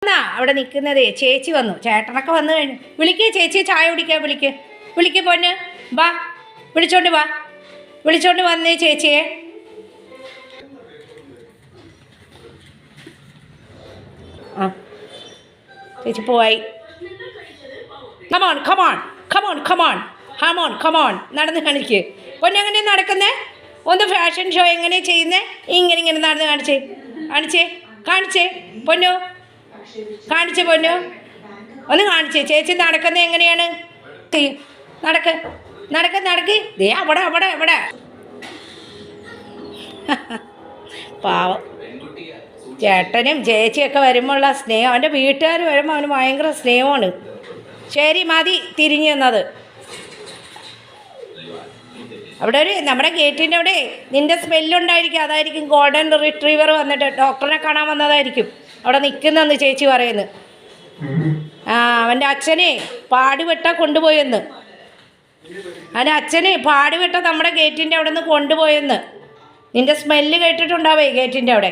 എന്നാ അവിടെ നിൽക്കുന്നതേ ചേച്ചി വന്നു, ചേട്ടനൊക്കെ വന്നു കഴിഞ്ഞു. വിളിക്കേ ചേച്ചി, ചായ കുടിക്കാൻ വിളിക്ക് പൊന്ന്, വാ വിളിച്ചോണ്ട് വന്നേ ചേച്ചിയെ. ആ ചേച്ചി പോയി. കമോൺ നടന്ന് കാണിക്ക് പൊന്നു. എങ്ങനെയാണ് നടക്കുന്നേ? ഒന്ന് ഫാഷൻ ഷോ എങ്ങനെയാണ് ചെയ്യുന്നേ? ഇങ്ങനെ നടന്ന് കാണിച്ചേ പൊന്നു, ഒന്ന് കാണിച്ചേ. ചേച്ചി നടക്കുന്നത് എങ്ങനെയാണ്? നടക്ക്. ദേ അവിടെ പാവം ചേട്ടനും ചേച്ചിയൊക്കെ വരുമ്പോഴുള്ള സ്നേഹം, അവൻ്റെ വീട്ടുകാർ വരുമ്പോൾ അവന് ഭയങ്കര സ്നേഹമാണ്. ശരി മതി തിരിഞ്ഞു തന്നത്. അവിടെ നമ്മുടെ ഗേറ്റിൻ്റെ അവിടെ നിൻ്റെ സ്മെല്ലുണ്ടായിരിക്കും, അതായിരിക്കും ഗോൾഡൻ റിട്രീവർ വന്നിട്ട് ഡോക്ടറിനെ കാണാൻ വന്നതായിരിക്കും അവിടെ നിൽക്കുന്നെന്ന് ചേച്ചി പറയുന്നു. അവൻ്റെ അച്ഛനെ പാടുവെട്ട കൊണ്ടുപോയെന്ന്, അവൻ്റെ അച്ഛനെ പാടുവെട്ട നമ്മുടെ ഗേറ്റിൻ്റെ അവിടെ നിന്ന് കൊണ്ടുപോയെന്ന്. നിൻ്റെ സ്മെല്ല് കേട്ടിട്ടുണ്ടാവേ ഗേറ്റിൻ്റെ അവിടെ.